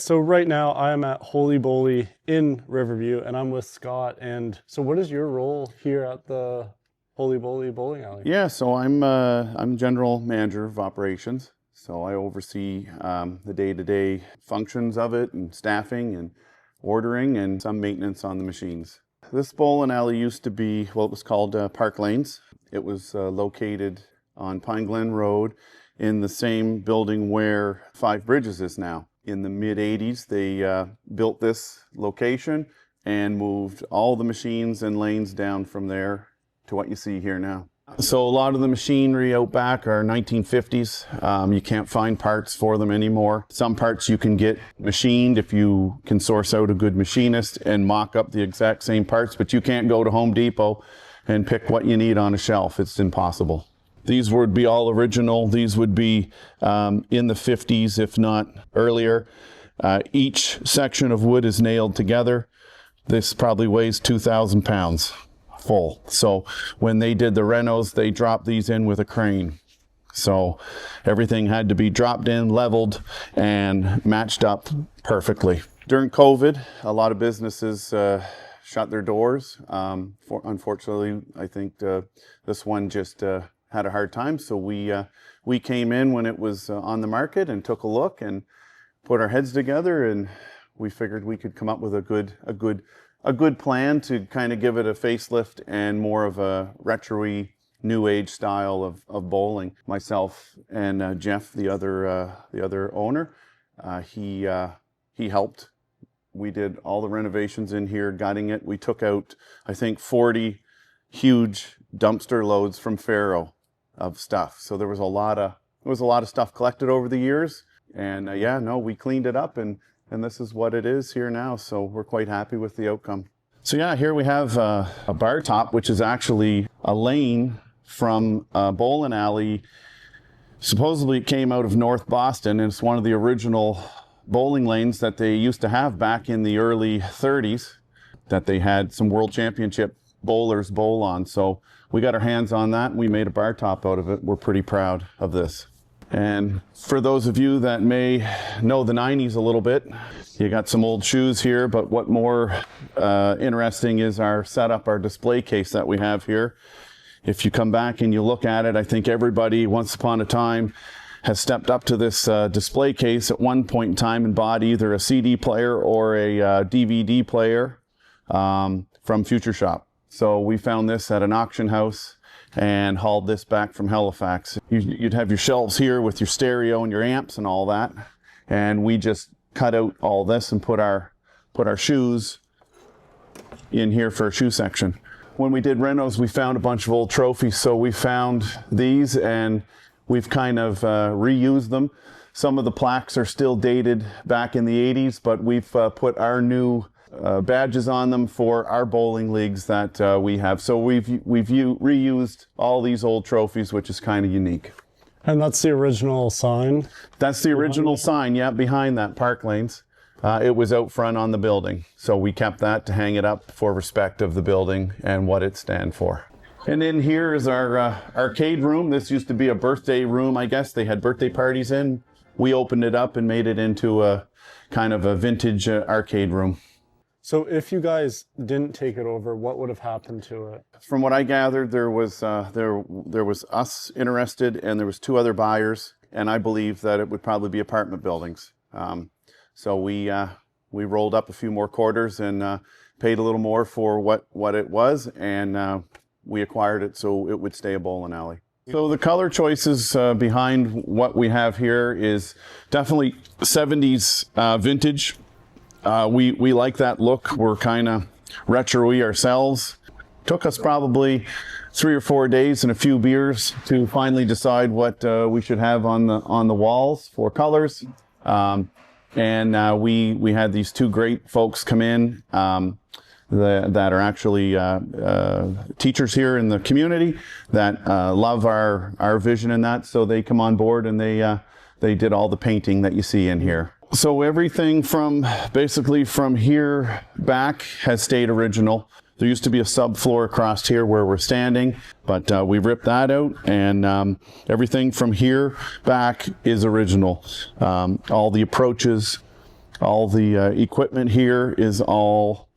So right now I'm at Holy Bowly in Riverview and I'm with Scott. And so what is your role here at the Holy Bowly bowling alley? Yeah, so I'm general manager of operations. So I oversee the day-to-day functions of it and staffing and ordering and some maintenance on the machines. This bowling alley used to be, well, it was called Park Lanes. It was located on Pine Glen Road in the same building where Five Bridges is now. In the mid-'80s, they built this location and moved all the machines and lanes down from there to what you see here now. So a lot of the machinery out back are 1950s. You can't find parts for them anymore. Some parts you can get machined if you can source out a good machinist and mock up the exact same parts, but you can't go to Home Depot and pick what you need on a shelf. It's impossible. These would be all original. These would be in the 50s, if not earlier. Each section of wood is nailed together. This probably weighs 2,000 pounds full. So when they did the renos, they dropped these in with a crane. So everything had to be dropped in, leveled, and matched up perfectly. During COVID, a lot of businesses shut their doors. Unfortunately, I think this one just had a hard time. So we came in when it was on the market and took a look and put our heads together, and we figured we could come up with a good plan to kind of give it a facelift and more of a retro-y new age style of bowling. Myself and Jeff, the other owner, he helped. We did all the renovations in here, gutting it. We took out, I think, 40 huge dumpster loads from Faro of stuff. So there was a lot of stuff collected over the years, and we cleaned it up, and this is what it is here now. So we're quite happy with the outcome. So yeah, here we have a bar top, which is actually a lane from a bowling alley. Supposedly it came out of North Boston, and it's one of the original bowling lanes that they used to have back in the early 30s that they had some world championship bowlers bowl on. So we got our hands on that and we made a bar top out of it. We're pretty proud of this. And for those of you that may know the 90s a little bit, you got some old shoes here, but what more interesting is our setup, our display case that we have here. If you come back and you look at it, I think everybody once upon a time has stepped up to this display case at one point in time and bought either a CD player or a DVD player from Future Shop. So we found this at an auction house and hauled this back from Halifax. You'd have your shelves here with your stereo and your amps and all that. And we just cut out all this and put our shoes in here for a shoe section. When we did renos, we found a bunch of old trophies. So we found these and we've kind of reused them. Some of the plaques are still dated back in the 80s, but we've put our new badges on them for our bowling leagues that we have. So we've reused all these old trophies, which is kind of unique. And that's the original sign? That's the original sign, yeah, behind that, Park Lanes. It was out front on the building. So we kept that to hang it up for respect of the building and what it stands for. And in here is our arcade room. This used to be a birthday room, I guess. They had birthday parties in. We opened it up and made it into a kind of a vintage arcade room. So if you guys didn't take it over, what would have happened to it? From what I gathered, there was us interested, and there was 2 other buyers, and I believe that it would probably be apartment buildings. So we rolled up a few more quarters and paid a little more for what it was, and we acquired it so it would stay a bowling alley. So the color choices behind what we have here is definitely 70s vintage. We like that look. We're kind of retro-y ourselves. Took us probably 3 or 4 days and a few beers to finally decide what we should have on the walls for colors. And we had these 2 great folks come in that are actually teachers here in the community that love our vision in that. So they come on board and they did all the painting that you see in here. So everything basically from here back has stayed original. There used to be a subfloor across here where we're standing, but we ripped that out, and everything from here back is original. All the approaches, All the equipment here is all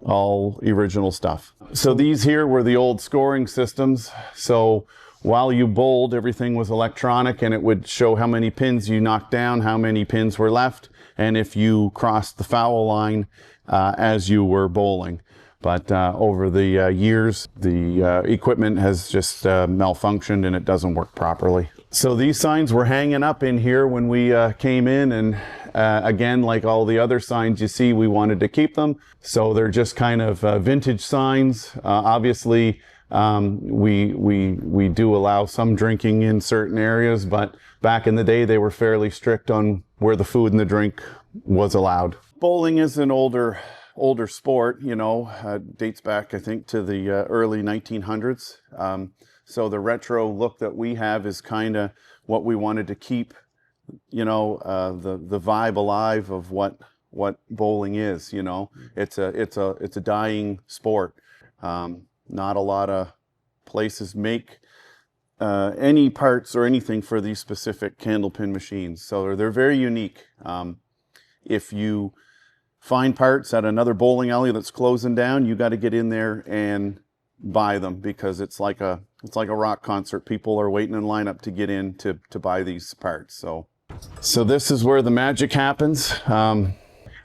original stuff. So these here were the old scoring systems. So while you bowled, everything was electronic, and it would show how many pins you knocked down, how many pins were left, and if you crossed the foul line as you were bowling. But over the years, the equipment has just malfunctioned and it doesn't work properly. So these signs were hanging up in here when we came in, and again, like all the other signs you see, we wanted to keep them. So they're just kind of vintage signs. Obviously, we do allow some drinking in certain areas, but back in the day, they were fairly strict on where the food and the drink was allowed. Bowling is an older sport, you know, dates back, I think, to the early 1900s. So the retro look that we have is kind of what we wanted to keep, you know, the vibe alive of what bowling is. You know, it's a dying sport. Not a lot of places make any parts or anything for these specific candlepin machines, so they're very unique. If you find parts at another bowling alley that's closing down, you got to get in there and buy them, because it's like a rock concert. People are waiting in lineup to get in to buy these parts. So this is where the magic happens.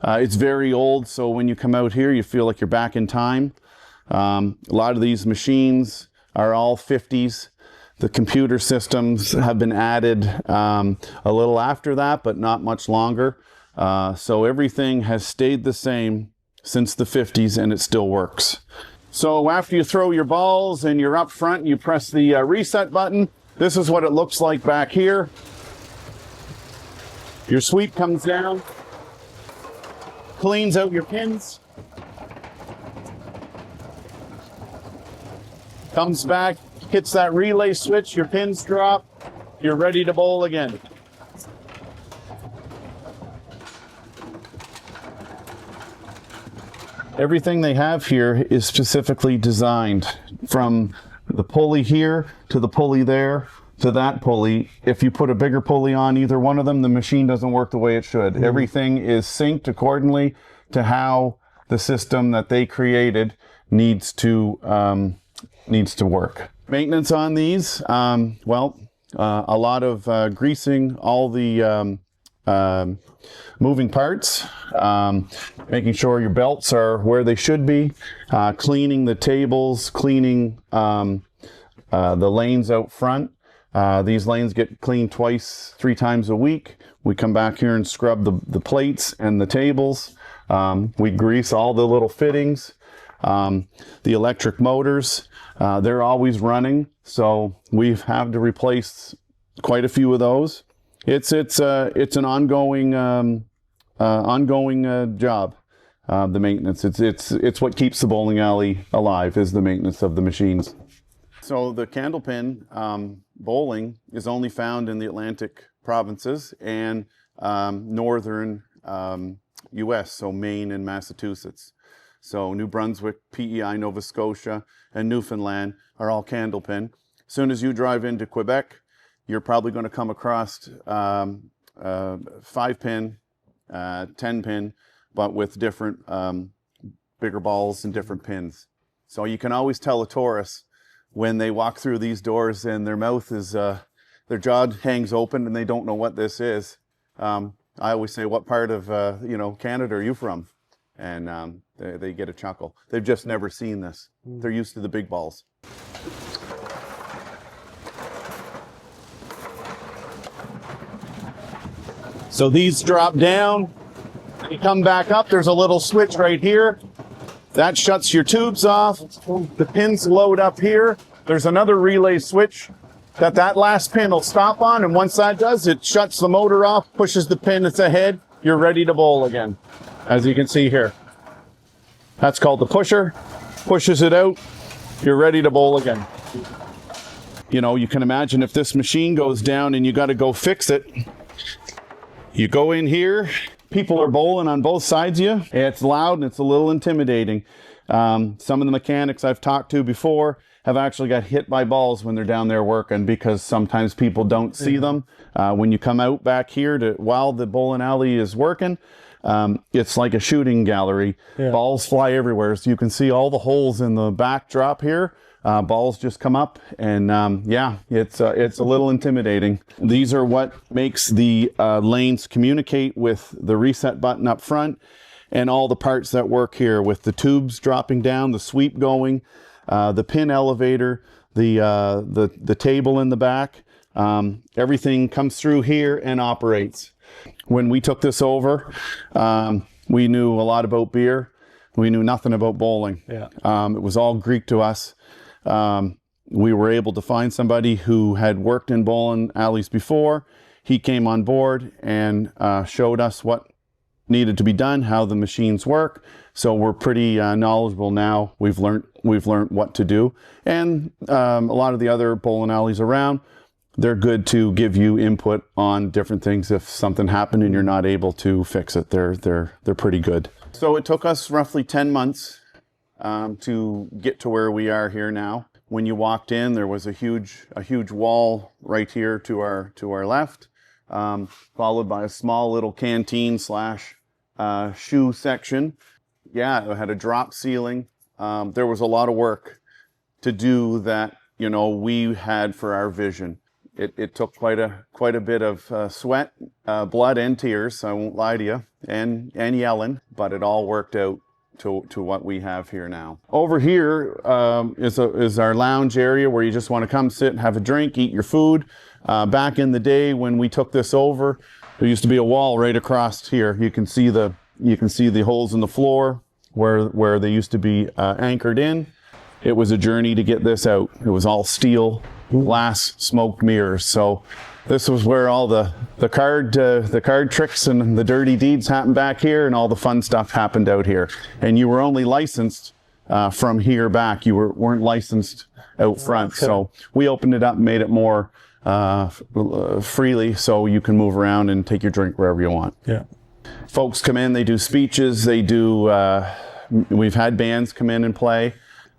It's very old, so when you come out here, you feel like you're back in time. A lot of these machines are all 50s. The computer systems have been added a little after that, but not much longer. So everything has stayed the same since the 50s, and it still works. So after you throw your balls and you're up front, you press the reset button. This is what it looks like back here. Your sweep comes down, cleans out your pins, comes back, hits that relay switch, your pins drop, you're ready to bowl again. Everything they have here is specifically designed, from the pulley here to the pulley there to that pulley. If you put a bigger pulley on either one of them, the machine doesn't work the way it should. Mm-hmm. Everything is synced accordingly to how the system that they created needs to work. Maintenance on these, a lot of greasing all the moving parts, making sure your belts are where they should be, cleaning the tables, cleaning the lanes out front. These lanes get cleaned 3 times a week. We come back here and scrub the plates and the tables. We grease all the little fittings. The electric motors, they're always running, so we've had to replace quite a few of those. It's an ongoing job. The maintenance. It's what keeps the bowling alley alive, is the maintenance of the machines. So the candlepin bowling is only found in the Atlantic provinces and northern U.S., so Maine and Massachusetts. So New Brunswick, PEI, Nova Scotia, and Newfoundland are all candlepin. As soon as you drive into Quebec, you're probably going to come across 5-pin, 10-pin, but with different bigger balls and different pins. So you can always tell a tourist when they walk through these doors and their mouth is, their jaw hangs open and they don't know what this is. I always say, what part of Canada are you from? And they get a chuckle. They've just never seen this. They're used to the big balls. So these drop down, you come back up, there's a little switch right here. That shuts your tubes off. The pins load up here. There's another relay switch that last pin will stop on, and once that does, it shuts the motor off, pushes the pin that's ahead, you're ready to bowl again, as you can see here. That's called the pusher. Pushes it out, you're ready to bowl again. You know, you can imagine if this machine goes down and you got to go fix it. You go in here, people are bowling on both sides of you. It's loud and it's a little intimidating. Some of the mechanics I've talked to before have actually got hit by balls when they're down there working, because sometimes people don't see them. When you come out back here while the bowling alley is working, It's like a shooting gallery. Yeah. Balls fly everywhere. So you can see all the holes in the backdrop here. Balls just come up, and yeah, it's a little intimidating. These are what makes the lanes communicate with the reset button up front, and all the parts that work here with the tubes dropping down, the sweep going, the pin elevator, the table in the back. Everything comes through here and operates. When we took this over, we knew a lot about beer. We knew nothing about bowling. Yeah. It was all Greek to us. We were able to find somebody who had worked in bowling alleys before. He came on board and showed us what needed to be done, how the machines work. So we're pretty knowledgeable now. We've learned what to do. And a lot of the other bowling alleys around, they're good to give you input on different things. If something happened and you're not able to fix it, they're pretty good. So it took us roughly 10 months to get to where we are here now. When you walked in, there was a huge wall right here to our left, followed by a small little canteen slash shoe section. Yeah, it had a drop ceiling. There was a lot of work to do that, we had for our vision. It took quite a bit of sweat, blood, and tears. I won't lie to you, and yelling, but it all worked out to what we have here now. Over here is our lounge area where you just want to come sit and have a drink, eat your food. Back in the day when we took this over, there used to be a wall right across here. You can see the holes in the floor where they used to be anchored in. It was a journey to get this out. It was all steel, glass, smoked mirrors. So this was where all the card tricks and the dirty deeds happened back here, and all the fun stuff happened out here. And you were only licensed from here back. You weren't licensed out front. Okay. So we opened it up and made it more freely, so you can move around and take your drink wherever you want. Yeah. Folks come in, they do speeches, they do, we've had bands come in and play.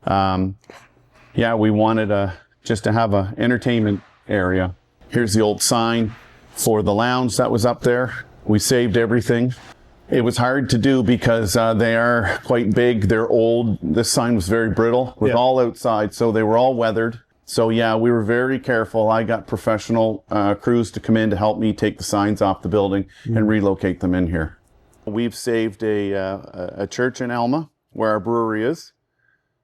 Yeah, we wanted just to have an entertainment area. Here's the old sign for the lounge that was up there. We saved everything. It was hard to do because they are quite big, they're old. This sign was very brittle, with all outside, so they were all weathered. So yeah, we were very careful. I got professional crews to come in to help me take the signs off the building and relocate them in here. We've saved a church in Alma, where our brewery is.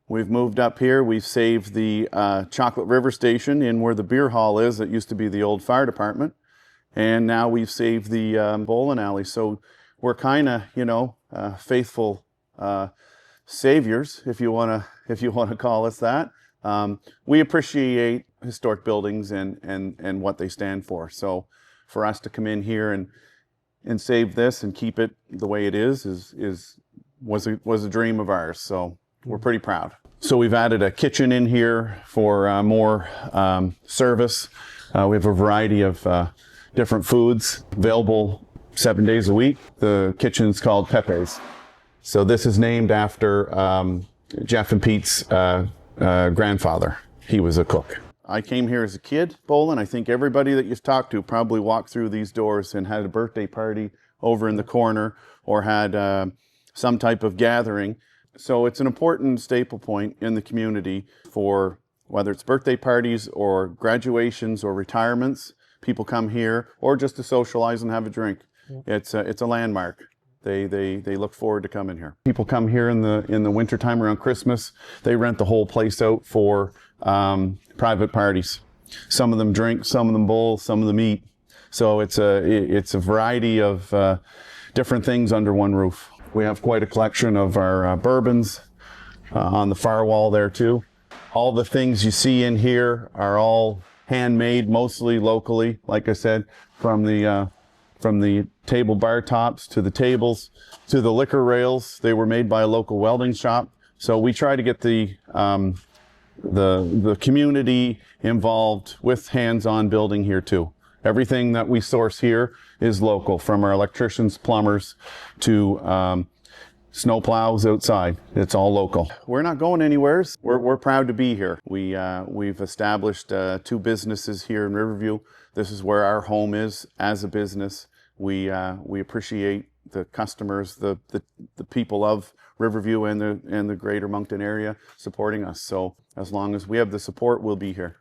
We've moved up here. We've saved the Chocolate River Station in where the beer hall is. It used to be the old fire department. And now we've saved the bowling alley. So we're kind of, faithful saviors, if you want to call us that. We appreciate historic buildings and what they stand for. So for us to come in here and save this and keep it the way it was a dream of ours. So we're pretty proud. So we've added a kitchen in here for more service. We have a variety of different foods available 7 days a week. The kitchen's called Pepe's. So this is named after Jeff and Pete's grandfather. He was a cook. I came here as a kid bowling. I think everybody that you've talked to probably walked through these doors and had a birthday party over in the corner or had some type of gathering. So it's an important staple point in the community for whether it's birthday parties or graduations or retirements. People come here or just to socialize and have a drink. It's a landmark. They look forward to coming here. People come here in the wintertime around Christmas. They rent the whole place out for private parties. Some of them drink, some of them bowl, some of them eat. So it's a variety of different things under one roof. We have quite a collection of our bourbons on the far wall there too. All the things you see in here are all handmade, mostly locally. Like I said, from the table bar tops to the tables to the liquor rails, they were made by a local welding shop. So we try to get the community involved with hands-on building here too. Everything that we source here is local, from our electricians, plumbers, to snow plows outside. It's all local. We're not going anywhere. We're proud to be here. We've established 2 businesses here in Riverview. This is where our home is as a business. We appreciate the customers, the people of Riverview and the greater Moncton area supporting us. So as long as we have the support, we'll be here.